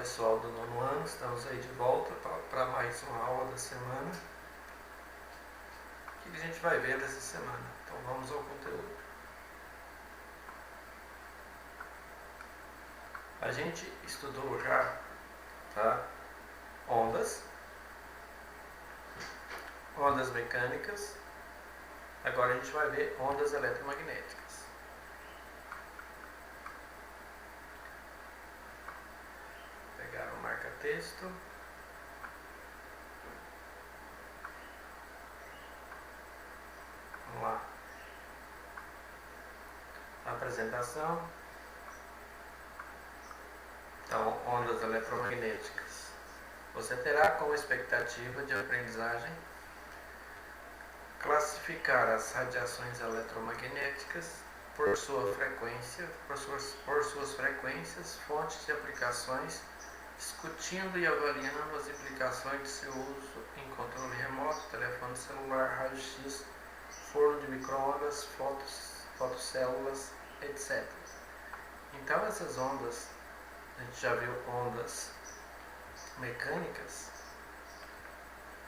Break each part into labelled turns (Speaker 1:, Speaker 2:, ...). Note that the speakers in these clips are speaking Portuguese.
Speaker 1: pessoal do nono ano, estamos aí de volta para mais uma aula da semana. O que a gente vai ver dessa semana? Então vamos ao conteúdo. A gente estudou já, tá? Ondas mecânicas. Agora a gente vai ver ondas eletromagnéticas. Vou pegar o marca-texto. Vamos lá. Apresentação. Então, ondas eletromagnéticas. Você terá como expectativa de aprendizagem classificar as radiações eletromagnéticas por sua frequência, por suas frequências, fontes de aplicações, discutindo e avaliando as implicações de seu uso em controle remoto, telefone celular, raio-x, forno de micro-ondas, fotocélulas, etc. Então essas ondas, a gente já viu ondas mecânicas.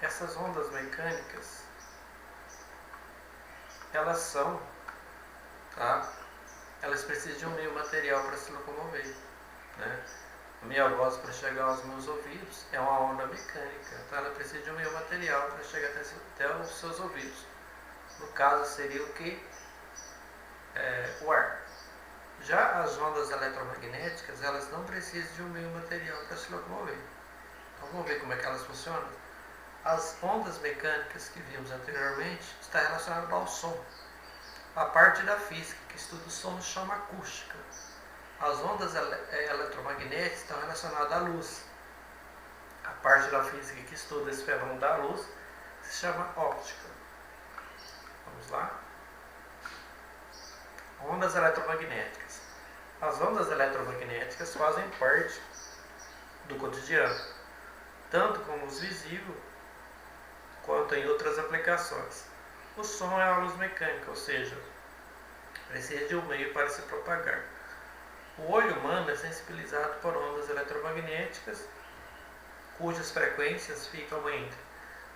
Speaker 1: Essas ondas mecânicas, elas são, tá? Elas precisam de um meio material para se locomover, né? A minha voz, para chegar aos meus ouvidos, é uma onda mecânica, então ela precisa de um meio material para chegar até os seus ouvidos. No caso seria o que? O ar. Já as ondas eletromagnéticas, elas não precisam de um meio material para se locomover. Então vamos ver como é que elas funcionam. As ondas mecânicas que vimos anteriormente está relacionada ao som. A parte da física que estuda o som se chama acústica. As ondas eletromagnéticas estão relacionadas à luz. A parte da física que estuda esse fenômeno da luz se chama óptica. Vamos lá? Ondas eletromagnéticas. As ondas eletromagnéticas fazem parte do cotidiano, tanto com luz visível quanto em outras aplicações. O som é uma luz mecânica, ou seja, precisa de um meio para se propagar. O olho humano é sensibilizado por ondas eletromagnéticas, cujas frequências ficam entre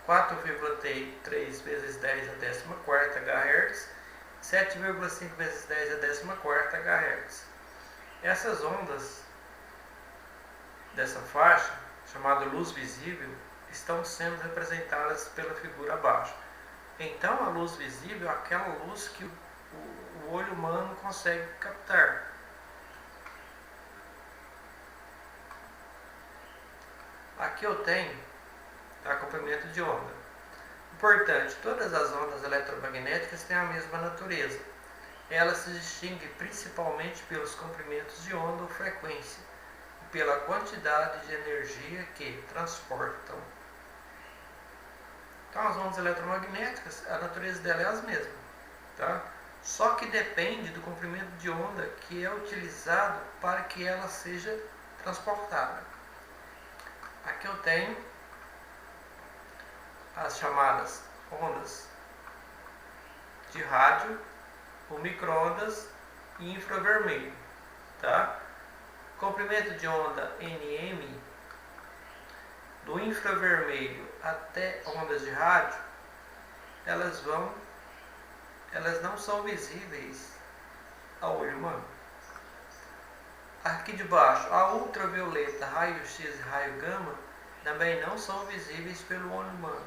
Speaker 1: 4,3 vezes 10 a 14ª GHz e 7,5 vezes 10 a 14ª GHz. Essas ondas dessa faixa, chamada luz visível, estão sendo representadas pela figura abaixo. Então a luz visível é aquela luz que o olho humano consegue captar. Aqui eu tenho comprimento de onda. Importante, todas as ondas eletromagnéticas têm a mesma natureza. Elas se distinguem principalmente pelos comprimentos de onda ou frequência e pela quantidade de energia que transportam. Então as ondas eletromagnéticas, a natureza delas é as mesmas, tá? Só que depende do comprimento de onda que é utilizado para que ela seja transportada. Aqui eu tenho as chamadas ondas de rádio, o micro-ondas e infravermelho, tá? Comprimento de onda NM, do infravermelho até ondas de rádio, elas não são visíveis ao olho humano. Aqui de baixo, a ultravioleta, raio-x e raio gama também não são visíveis pelo olho humano.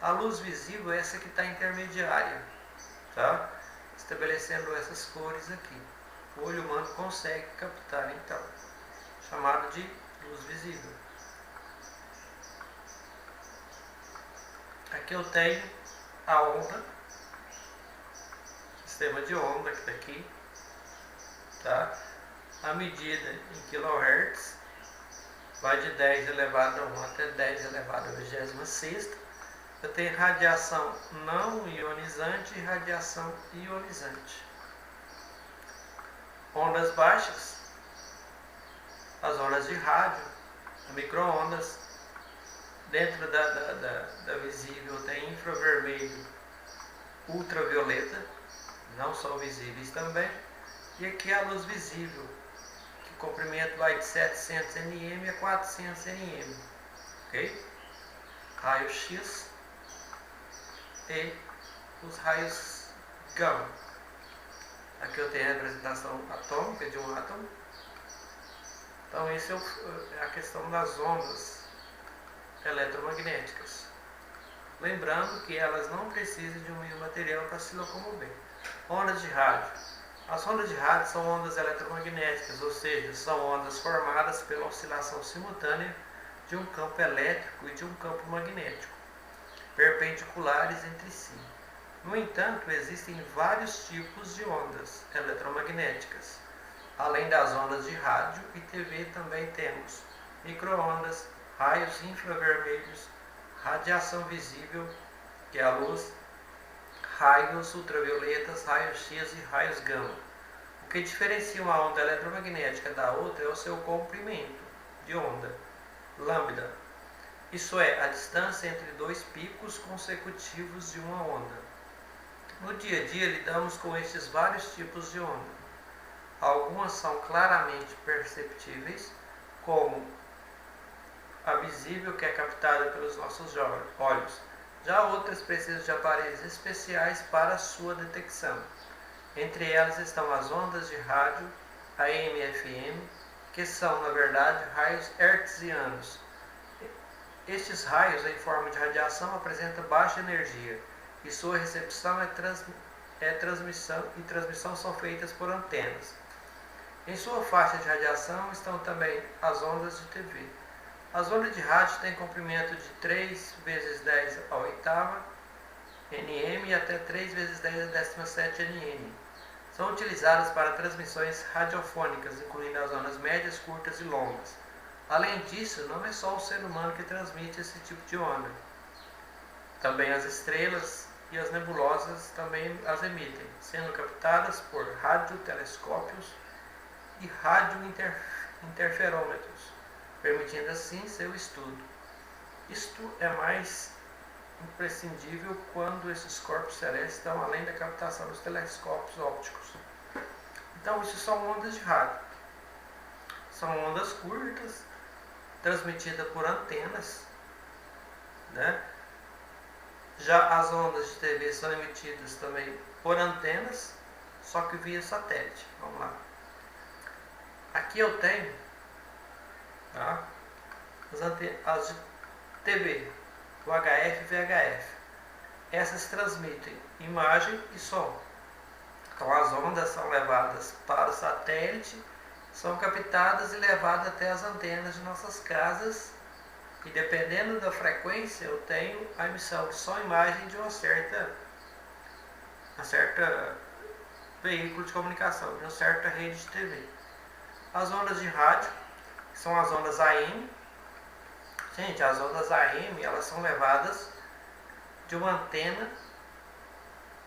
Speaker 1: A luz visível é essa que está intermediária, tá? Estabelecendo essas cores aqui. O olho humano consegue captar, então, chamado de luz visível. Aqui eu tenho a onda, sistema de onda que está aqui, tá? A medida em kHz vai de 10 elevado a 1 até 10 elevado a 26ª. Eu tenho radiação não ionizante e radiação ionizante. Ondas baixas, as ondas de rádio, micro-ondas. Dentro da visível tem infravermelho, ultravioleta, não são visíveis também. E aqui a luz visível, que comprimento vai de 700 nm a 400 nm, ok? Raio X e os raios gama. Aqui eu tenho a representação atômica de um átomo. Então isso é a questão das ondas eletromagnéticas. Lembrando que elas não precisam de um meio material para se locomover. Ondas de rádio. As ondas de rádio são ondas eletromagnéticas, ou seja, são ondas formadas pela oscilação simultânea de um campo elétrico e de um campo magnético, perpendiculares entre si. No entanto, existem vários tipos de ondas eletromagnéticas. Além das ondas de rádio e TV, também temos micro-ondas, raios infravermelhos, radiação visível, que é a luz, raios ultravioletas, raios X e raios gama. O que diferencia uma onda eletromagnética da outra é o seu comprimento de onda, lambda. Isso é, a distância entre dois picos consecutivos de uma onda. No dia a dia lidamos com estes vários tipos de onda. Algumas são claramente perceptíveis, como a visível, que é captada pelos nossos olhos. Já outras precisam de aparelhos especiais para sua detecção. Entre elas estão as ondas de rádio AM e FM, que são, na verdade, raios hertzianos. Estes raios, em forma de radiação, apresentam baixa energia e sua recepção e transmissão são feitas por antenas. Em sua faixa de radiação estão também as ondas de TV. As ondas de rádio têm comprimento de 3 × 10 à oitava nm e até 3 × 10 à 17 nm. São utilizadas para transmissões radiofônicas, incluindo as ondas médias, curtas e longas. Além disso, não é só o ser humano que transmite esse tipo de onda. Também as estrelas e as nebulosas também as emitem, sendo captadas por radiotelescópios e radiointerferômetros, permitindo assim seu estudo. Isto é mais imprescindível quando esses corpos celestes estão além da captação dos telescópios ópticos. Então, isso são ondas de rádio. São ondas curtas, transmitidas por antenas, né? Já as ondas de TV são emitidas também por antenas, só que via satélite. Vamos lá. Aqui eu tenho, tá, as de TV, o HF e VHF. Essas transmitem imagem e som. Então as ondas são levadas para o satélite, são captadas e levadas até as antenas de nossas casas. E dependendo da frequência, eu tenho a emissão de som e imagem de uma certa veículo de comunicação, de uma certa rede de TV. As ondas de rádio, que são as ondas AM. Gente, as ondas AM, elas são levadas de uma antena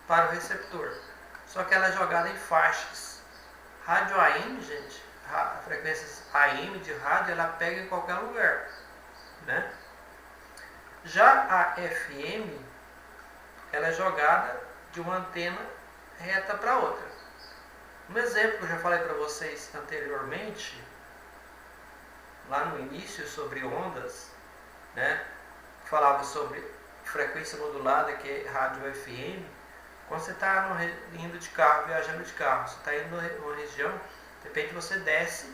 Speaker 1: para o receptor. Só que ela é jogada em faixas. Rádio AM, gente, a frequência AM de rádio, ela pega em qualquer lugar, né? Já a FM, ela é jogada de uma antena reta para outra. Um exemplo que eu já falei para vocês anteriormente, lá no início, sobre ondas, né? Falava sobre frequência modulada, que é rádio FM. Quando você está indo de carro, viajando de carro, você está indo numa região, de repente você desce,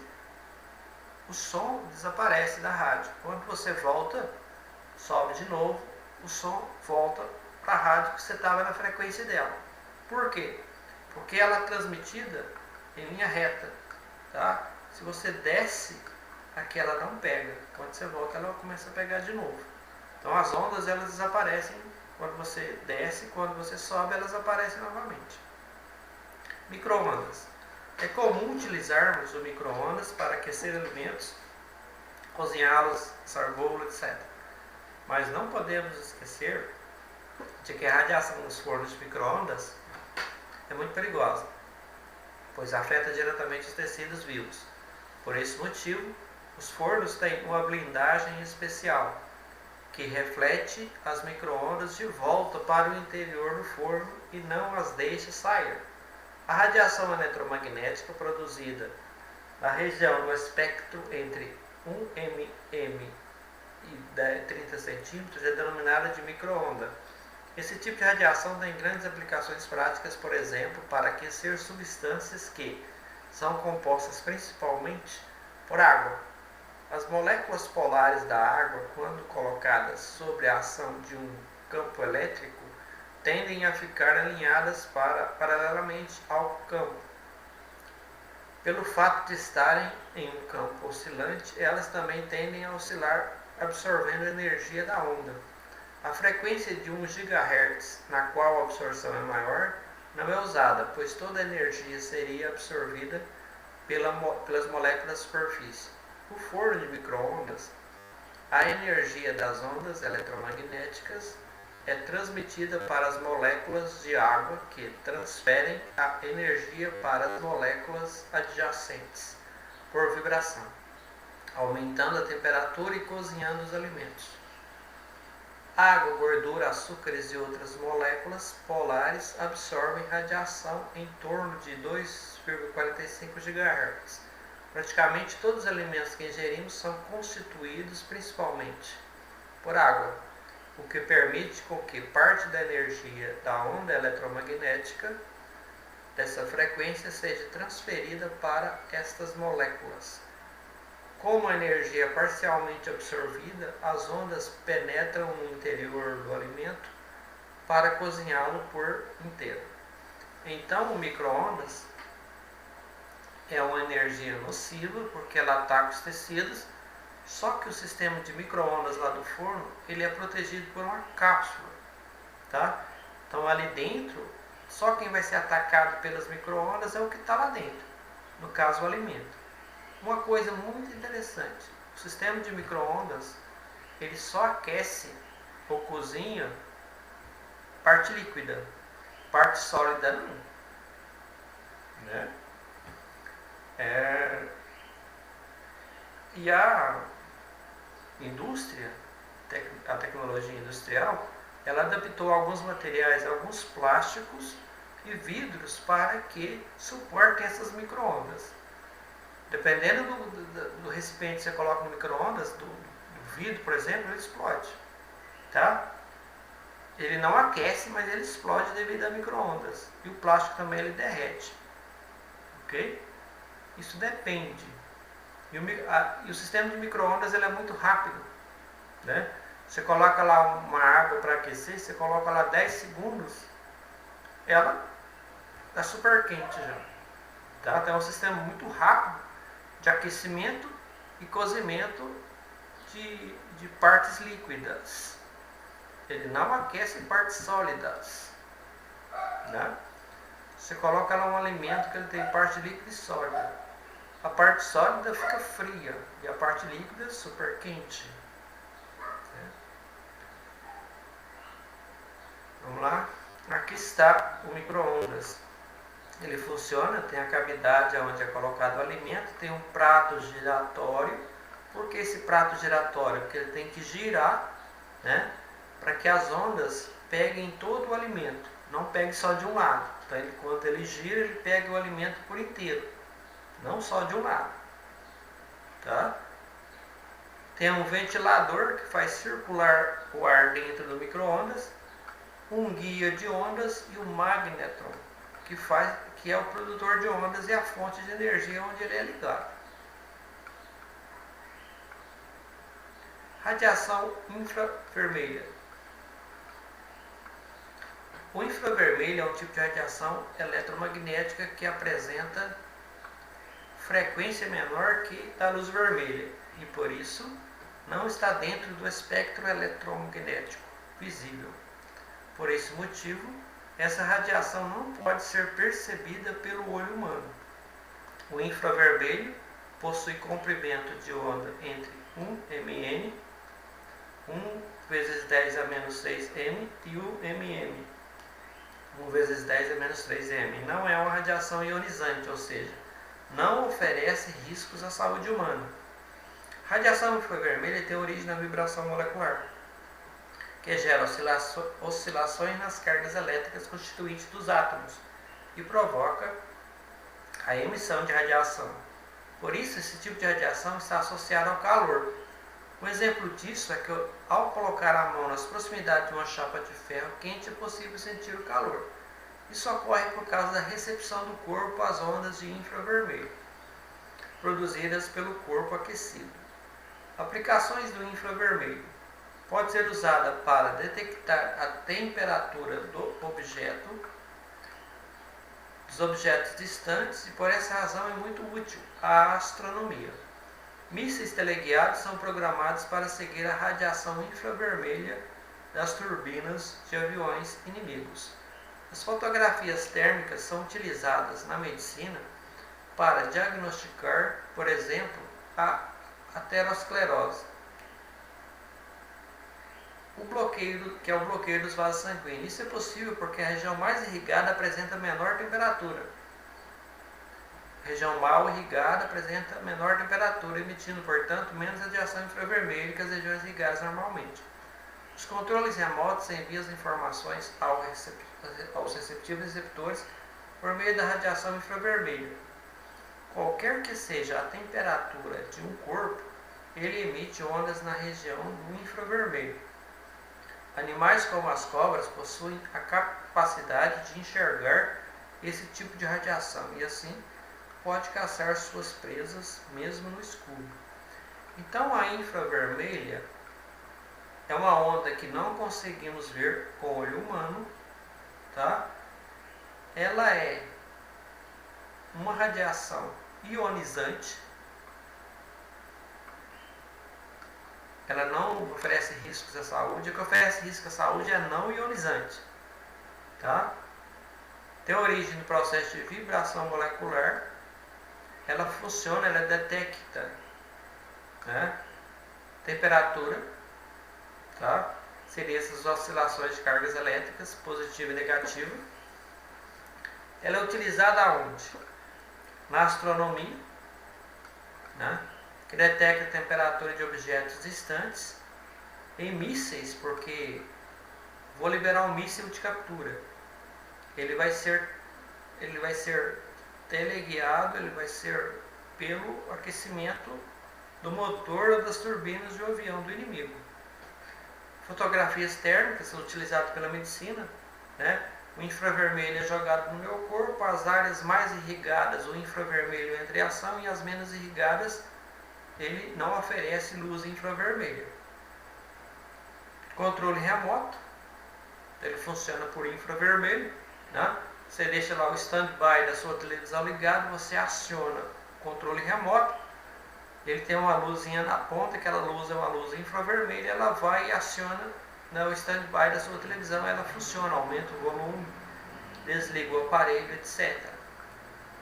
Speaker 1: o som desaparece da rádio. Quando você volta, sobe de novo, o som volta para a rádio que você estava na frequência dela. Por quê? Porque ela é transmitida em linha reta, tá? Se você desce, aqui ela não pega. Quando você volta, ela começa a pegar de novo. Então as ondas, elas desaparecem quando você desce, quando você sobe, elas aparecem novamente. Micro-ondas. É comum utilizarmos o micro-ondas para aquecer alimentos, cozinhá-los, assar bolo, etc. Mas não podemos esquecer de que a radiação nos fornos de micro-ondas é muito perigosa, pois afeta diretamente os tecidos vivos. Por esse motivo, os fornos têm uma blindagem especial, que reflete as micro-ondas de volta para o interior do forno e não as deixa sair. A radiação eletromagnética produzida A região no espectro entre 1 mm e 30 centímetros é denominada de micro-onda. Esse tipo de radiação tem grandes aplicações práticas, por exemplo, para aquecer substâncias que são compostas principalmente por água. As moléculas polares da água, quando colocadas sob a ação de um campo elétrico, tendem a ficar alinhadas paralelamente ao campo. Pelo fato de estarem em um campo oscilante, elas também tendem a oscilar, absorvendo a energia da onda. A frequência de 1 GHz, na qual a absorção é maior, não é usada, pois toda a energia seria absorvida pelas moléculas da superfície. No forno de micro-ondas, a energia das ondas eletromagnéticas é transmitida para as moléculas de água, que transferem a energia para as moléculas adjacentes por vibração, aumentando a temperatura e cozinhando os alimentos. Água, gordura, açúcares e outras moléculas polares absorvem radiação em torno de 2,45 GHz. Praticamente todos os alimentos que ingerimos são constituídos principalmente por água, o que permite com que parte da energia da onda eletromagnética dessa frequência seja transferida para estas moléculas. Como a energia é parcialmente absorvida, as ondas penetram no interior do alimento para cozinhá-lo por inteiro. Então, o micro-ondas é uma energia nociva porque ela ataca os tecidos, só que o sistema de micro-ondas lá do forno, ele é protegido por uma cápsula, tá? Então ali dentro, só quem vai ser atacado pelas micro-ondas é o que está lá dentro, no caso o alimento. Uma coisa muito interessante, o sistema de micro-ondas, ele só aquece ou cozinha parte líquida, parte sólida não, né? E a indústria, a tecnologia industrial, ela adaptou alguns materiais, alguns plásticos e vidros para que suportem essas micro-ondas. Dependendo do recipiente que você coloca no micro-ondas, do vidro, por exemplo, ele explode, tá? Ele não aquece, mas ele explode devido a micro-ondas. E o plástico também ele derrete, ok? Isso depende. E o sistema de micro-ondas ele é muito rápido, né? Você coloca lá uma água para aquecer, você coloca lá 10 segundos, ela está super quente já. Tá? Então é um sistema muito rápido de aquecimento e cozimento de partes líquidas. Ele não aquece partes sólidas, né? Você coloca lá um alimento que ele tem parte líquida e sólida. A parte sólida fica fria e a parte líquida super quente. Vamos lá? Aqui está o micro-ondas. Ele funciona, tem a cavidade onde é colocado o alimento, tem um prato giratório. Por que esse prato giratório? Porque ele tem que girar, né, para que as ondas peguem todo o alimento, não pegue só de um lado. Então, quando ele gira, ele pega o alimento por inteiro, não só de um lado. Tá? Tem um ventilador que faz circular o ar dentro do micro-ondas, um guia de ondas e o magnetron, que é o produtor de ondas e a fonte de energia onde ele é ligado. Radiação infravermelha. O infravermelho é um tipo de radiação eletromagnética que apresenta frequência menor que da luz vermelha e por isso não está dentro do espectro eletromagnético visível. Por esse motivo, essa radiação não pode ser percebida pelo olho humano. O infravermelho possui comprimento de onda entre 1 mn, 1 vezes 10 a menos 6 m e 1 mm, 1 vezes 10 a menos 3 m. Não é uma radiação ionizante, ou seja, não oferece riscos à saúde humana. Radiação infravermelha tem origem na vibração molecular, que gera oscilações nas cargas elétricas constituintes dos átomos e provoca a emissão de radiação. Por isso, esse tipo de radiação está associado ao calor. Um exemplo disso é que ao colocar a mão nas proximidades de uma chapa de ferro quente é possível sentir o calor. Isso ocorre por causa da recepção do corpo às ondas de infravermelho, produzidas pelo corpo aquecido. Aplicações do infravermelho. Pode ser usada para detectar a temperatura dos objetos distantes e por essa razão é muito útil à astronomia. Mísseis teleguiados são programados para seguir a radiação infravermelha das turbinas de aviões inimigos. As fotografias térmicas são utilizadas na medicina para diagnosticar, por exemplo, a aterosclerose, que é o bloqueio dos vasos sanguíneos. Isso é possível porque a região mais irrigada apresenta menor temperatura. A região mal irrigada apresenta menor temperatura, emitindo, portanto, menos radiação infravermelha que as regiões irrigadas normalmente. Os controles remotos enviam as informações aos receptivos receptores por meio da radiação infravermelha. Qualquer que seja a temperatura de um corpo, ele emite ondas na região do infravermelho. Animais como as cobras possuem a capacidade de enxergar esse tipo de radiação e assim pode caçar suas presas mesmo no escuro. Então a infravermelha é uma onda que não conseguimos ver com o olho humano, tá? Ela é uma radiação ionizante. Ela não oferece riscos à saúde. O que oferece risco à saúde é não ionizante, tá? Tem origem no processo de vibração molecular. Ela funciona, ela detecta, né, temperatura, tá? Seriam essas oscilações de cargas elétricas, positiva e negativa. Ela é utilizada aonde? Na astronomia, né, que detecta a temperatura de objetos distantes. Em mísseis, porque vou liberar um míssil de captura. Ele vai ser teleguiado, ele vai ser pelo aquecimento do motor ou das turbinas de um avião do inimigo. Fotografias térmicas são utilizadas pela medicina, né? O infravermelho é jogado no meu corpo, as áreas mais irrigadas, o infravermelho entra em ação e as menos irrigadas, ele não oferece luz infravermelha. Controle remoto, ele funciona por infravermelho, né? Você deixa lá o stand-by da sua televisão ligado, você aciona o controle remoto, ele tem uma luzinha na ponta, aquela luz é uma luz infravermelha, ela vai e aciona, né, o stand-by da sua televisão, ela funciona, aumenta o volume, desliga o aparelho, etc.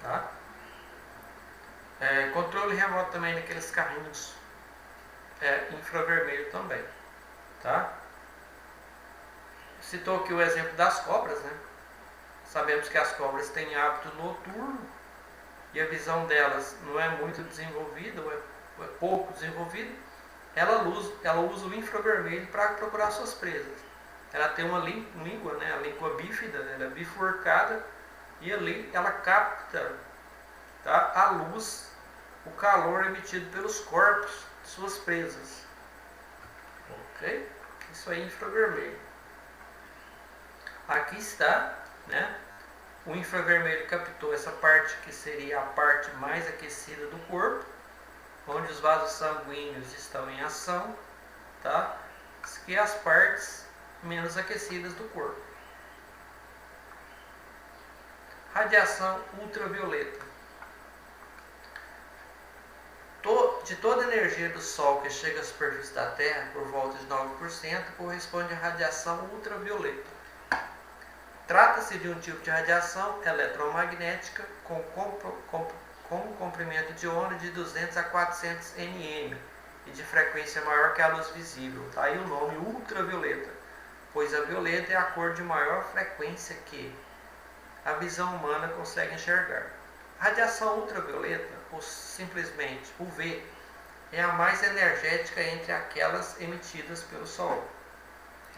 Speaker 1: Tá? Controle remoto também daqueles carrinhos infravermelho também. Tá? Citou aqui o exemplo das cobras, né? Sabemos que as cobras têm hábito noturno e a visão delas não é muito desenvolvida, ou é pouco desenvolvida. Ela usa o infravermelho para procurar suas presas. Ela tem uma língua, né, a língua bífida, ela é bifurcada, e ali ela capta, tá, a luz, o calor emitido pelos corpos de suas presas. Ok? Isso aí é infravermelho. Aqui está, né? O infravermelho captou essa parte que seria a parte mais aquecida do corpo, onde os vasos sanguíneos estão em ação, tá? E as partes menos aquecidas do corpo. Radiação ultravioleta. De toda a energia do Sol que chega à superfície da Terra, por volta de 9%, corresponde à radiação ultravioleta. Trata-se de um tipo de radiação eletromagnética com comprimento de onda de 200 a 400 nm e de frequência maior que a luz visível. Está aí o nome ultravioleta, pois a violeta é a cor de maior frequência que a visão humana consegue enxergar. A radiação ultravioleta, ou simplesmente UV, é a mais energética entre aquelas emitidas pelo Sol.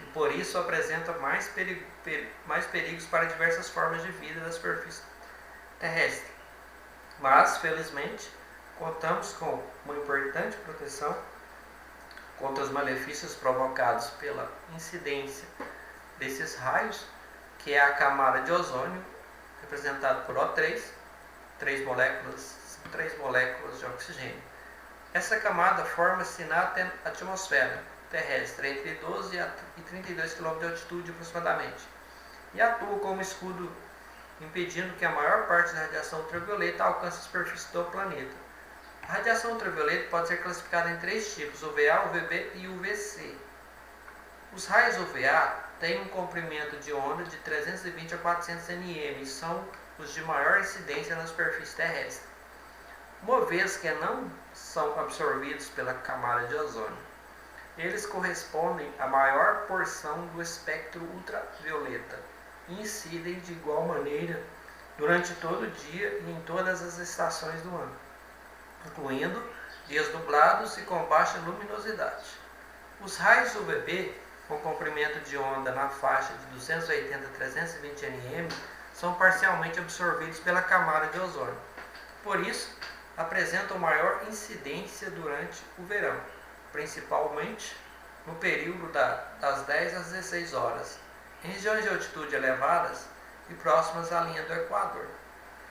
Speaker 1: E por isso apresenta mais perigos para diversas formas de vida da superfície terrestre. Mas, felizmente, Contamos com uma importante proteção contra os malefícios provocados pela incidência desses raios, que é a camada de ozônio, representada por O3, três moléculas de oxigênio. Essa camada forma-se na atmosfera terrestre entre 12 e 32 km de altitude aproximadamente, e atua como escudo, impedindo que a maior parte da radiação ultravioleta alcance a superfície do planeta. A radiação ultravioleta pode ser classificada em três tipos: UVA, UVB e UVC. Os raios UVA têm um comprimento de onda de 320 a 400 nm e são os de maior incidência na superfície terrestre, uma vez que não são absorvidos pela camada de ozônio. Eles correspondem à maior porção do espectro ultravioleta e incidem de igual maneira durante todo o dia e em todas as estações do ano, incluindo dias nublados e com baixa luminosidade. Os raios UVB, com comprimento de onda na faixa de 280 a 320 nm, são parcialmente absorvidos pela camada de ozônio. Por isso, apresentam maior incidência durante o verão, principalmente no período das 10 às 16 horas, em regiões de altitude elevadas e próximas à linha do Equador,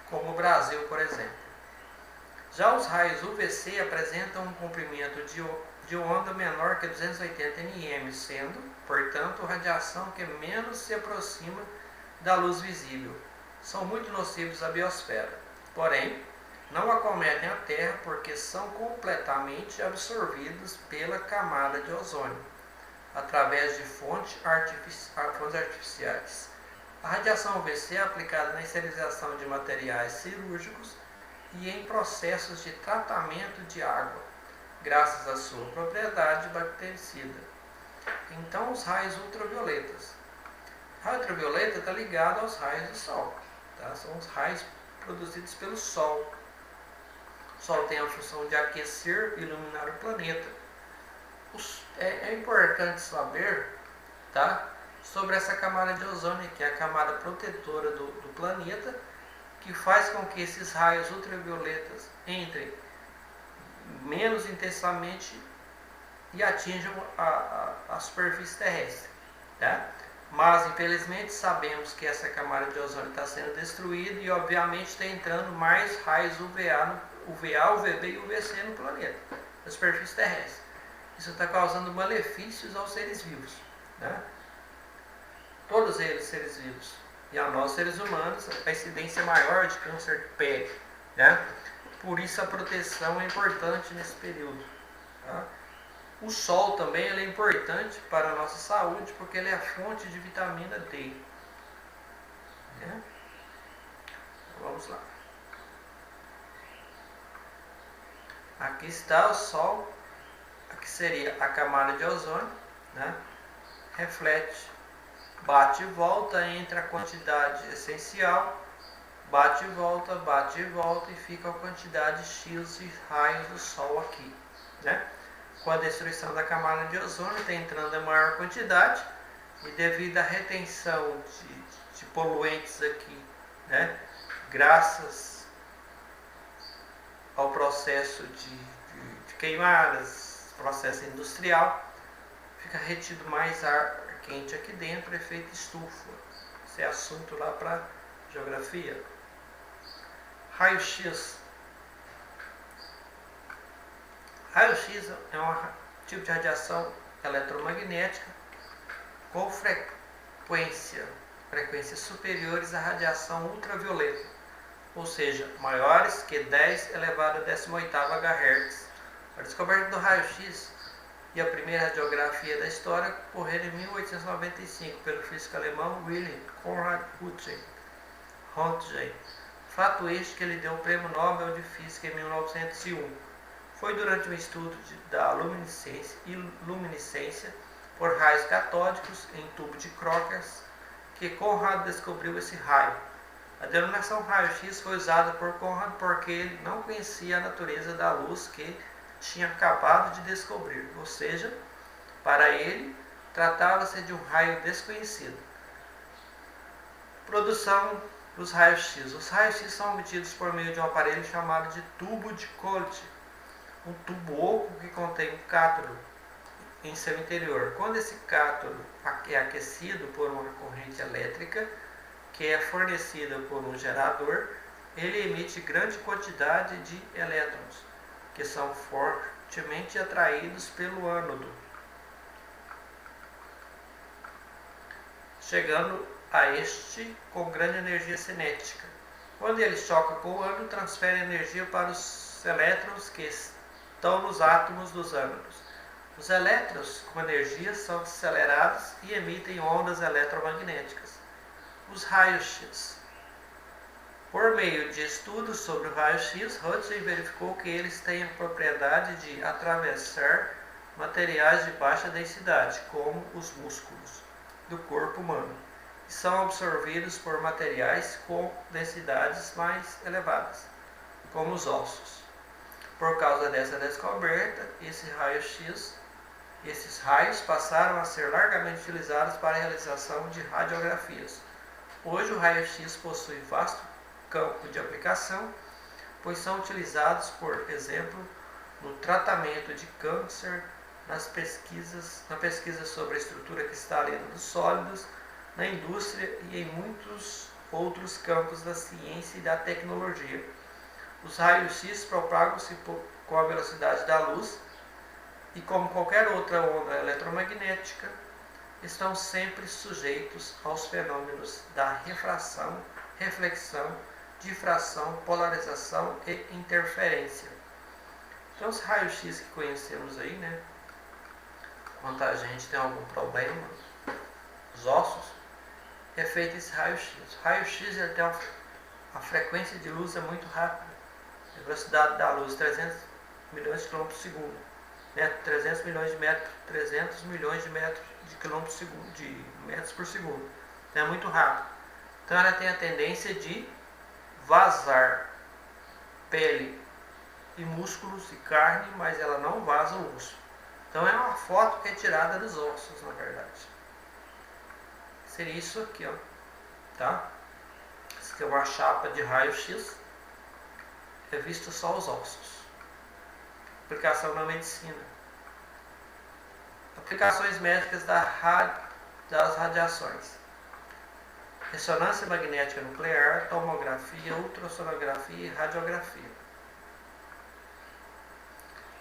Speaker 1: como o Brasil, por exemplo. Já os raios UVC apresentam um comprimento de onda menor que 280 nm, sendo, portanto, radiação que menos se aproxima da luz visível. São muito nocivos à biosfera, porém, não acometem a Terra porque são completamente absorvidos pela camada de ozônio, através de fontes artificiais. A radiação UVC é aplicada na esterilização de materiais cirúrgicos e em processos de tratamento de água, graças à sua propriedade bactericida. Então, os raios ultravioletas. O raio ultravioleta está ligado aos raios do Sol. Tá? São os raios produzidos pelo Sol. O Sol tem a função de aquecer e iluminar o planeta. É importante saber, tá, sobre essa camada de ozônio, que é a camada protetora do planeta, que faz com que esses raios ultravioletas entrem menos intensamente e atinjam a superfície terrestre. Tá? Mas, infelizmente, sabemos que essa camada de ozônio está sendo destruída e, obviamente, está entrando mais raios UVA, UVB e UVC no planeta, na superfície terrestre. Isso está causando malefícios aos seres vivos. Né? Todos eles, seres vivos. E a nós, seres humanos, a incidência maior de câncer de pele. Né? Por isso, a proteção é importante nesse período. Tá? O sol também ele é importante para a nossa saúde, porque ele é a fonte de vitamina D. Né? Vamos lá. Aqui está o sol, aqui seria a camada de ozônio, né? Reflete, bate e volta entre a quantidade essencial, bate e volta e fica a quantidade X de raios do sol aqui, né? Com a destruição da camada de ozônio está entrando a maior quantidade e devido à retenção de poluentes aqui, né? Graças ao processo de queimadas, processo industrial, fica retido mais ar quente aqui dentro, efeito estufa. Esse é assunto lá para geografia. Raio-X. Raio-X é um tipo de radiação eletromagnética com frequências superiores à radiação ultravioleta, ou seja, maiores que 10 elevado a 18º GHz. A descoberta do raio-X e a primeira radiografia da história ocorreram em 1895 pelo físico alemão Wilhelm Conrad Röntgen. Fato este que ele deu o Prêmio Nobel de Física em 1901. Foi durante um estudo da luminescência por raios catódicos em tubo de Crookes que Conrad descobriu esse raio. A denominação raio-X foi usada por Conrad porque ele não conhecia a natureza da luz que tinha acabado de descobrir, ou seja, para ele, tratava-se de um raio desconhecido. Produção Os raios-x. Os raios-x são obtidos por meio de um aparelho chamado de tubo de Colt, um tubo oco que contém um cátodo em seu interior. Quando esse cátodo é aquecido por uma corrente elétrica, que é fornecida por um gerador, ele emite grande quantidade de elétrons, que são fortemente atraídos pelo ânodo, chegando a este com grande energia cinética. Quando ele choca com o ânodo, transfere energia para os elétrons que estão nos átomos dos ânodos. Os elétrons com energia são acelerados e emitem ondas eletromagnéticas. Os raios-x. Por meio de estudos sobre o raio-x, Röntgen verificou que eles têm a propriedade de atravessar materiais de baixa densidade, como os músculos do corpo humano, e são absorvidos por materiais com densidades mais elevadas, como os ossos. Por causa dessa descoberta, esses raios passaram a ser largamente utilizados para a realização de radiografias. Hoje o raio-x possui vasto campo de aplicação, pois são utilizados, por exemplo, no tratamento de câncer, na pesquisa sobre a estrutura cristalina dos sólidos, na indústria e em muitos outros campos da ciência e da tecnologia. Os raios-x propagam-se com a velocidade da luz e, como qualquer outra onda eletromagnética, estão sempre sujeitos aos fenômenos da refração, reflexão, difração, polarização e interferência. Então, os raios-x que conhecemos aí, né? Quando a gente tem algum problema, os ossos, é feito esse raio-x. O raio-x tem a frequência de luz é muito rápida. A velocidade da luz 300 milhões de km por segundo. 300 milhões de metros, 300 milhões de metros de quilômetros de metros por segundo. Então é muito rápido. Então ela tem a tendência de vazar pele e músculos e carne, mas ela não vaza o osso. Então é uma foto retirada dos ossos, na verdade. Seria isso aqui, ó. Tá? Isso aqui é uma chapa de raio-x. É visto só os ossos. Aplicação na medicina. Aplicações médicas das radiações. Ressonância magnética nuclear, tomografia, ultrassonografia e radiografia.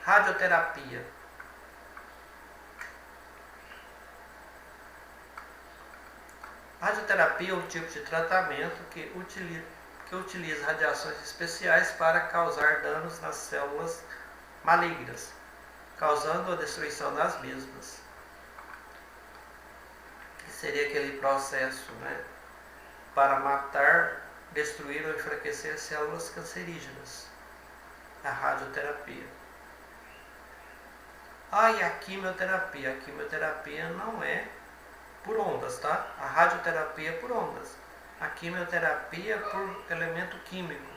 Speaker 1: Radioterapia. Radioterapia é um tipo de tratamento que utiliza radiações especiais para causar danos nas células malignas, causando a destruição das mesmas. Que seria aquele processo, né, para matar, destruir ou enfraquecer células cancerígenas. A radioterapia. E a quimioterapia. A quimioterapia não é por ondas, tá? A radioterapia é por ondas. A quimioterapia é por elemento químico.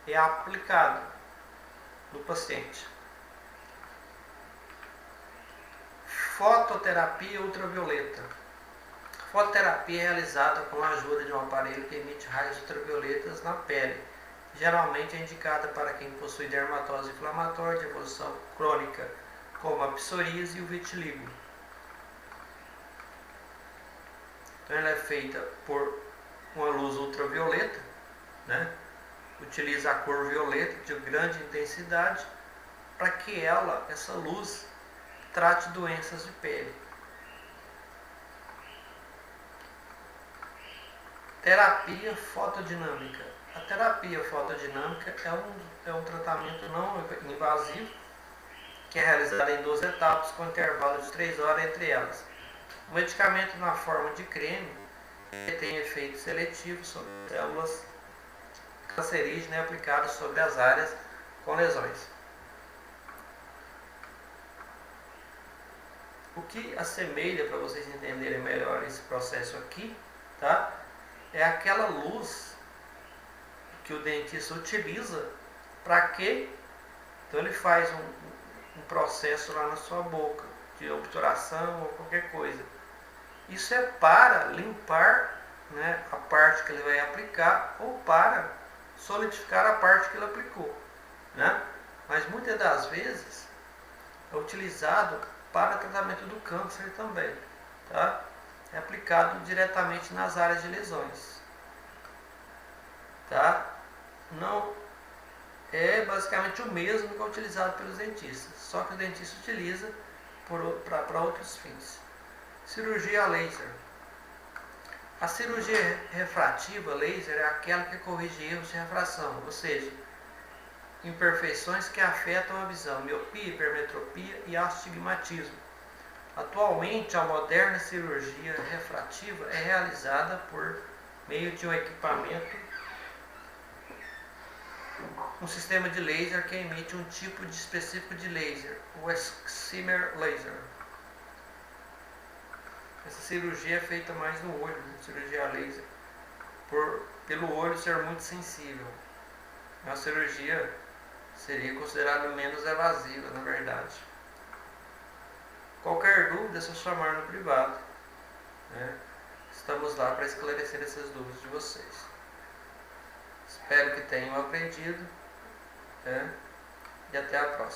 Speaker 1: É aplicado no paciente. Fototerapia ultravioleta. A fototerapia é realizada com a ajuda de um aparelho que emite raios ultravioletas na pele. Geralmente é indicada para quem possui dermatose inflamatória de evolução crônica, como a psoríase e o vitiligo. Então ela é feita por uma luz ultravioleta, né? Utiliza a cor violeta de grande intensidade para que essa luz, trate doenças de pele. Terapia fotodinâmica. A terapia fotodinâmica é um tratamento não invasivo que é realizado em 2 etapas com intervalo de 3 horas entre elas. O medicamento na forma de creme tem efeito seletivo sobre células cancerígenas aplicadas sobre as áreas com lesões. O que assemelha, para vocês entenderem melhor esse processo aqui, tá? É aquela luz que o dentista utiliza para quê? Então ele faz um processo lá na sua boca de obturação ou qualquer coisa. Isso é para limpar, né, a parte que ele vai aplicar ou para solidificar a parte que ele aplicou, né? Mas muitas das vezes é utilizado para tratamento do câncer também, tá? É aplicado diretamente nas áreas de lesões, tá? Não é basicamente o mesmo que é utilizado pelos dentistas, só que o dentista utiliza para outros fins. Cirurgia laser. A cirurgia refrativa laser é aquela que corrige erros de refração, ou seja, imperfeições que afetam a visão, miopia, hipermetropia e astigmatismo. Atualmente, a moderna cirurgia refrativa é realizada por meio de um equipamento, um sistema de laser que emite um tipo específico de laser, o excimer laser. Essa cirurgia é feita mais no olho, cirurgia laser, pelo olho ser muito sensível. A cirurgia seria considerada menos evasiva, na verdade. Qualquer dúvida é só chamar no privado, né? Estamos lá para esclarecer essas dúvidas de vocês. Espero que tenham aprendido, né? E até a próxima.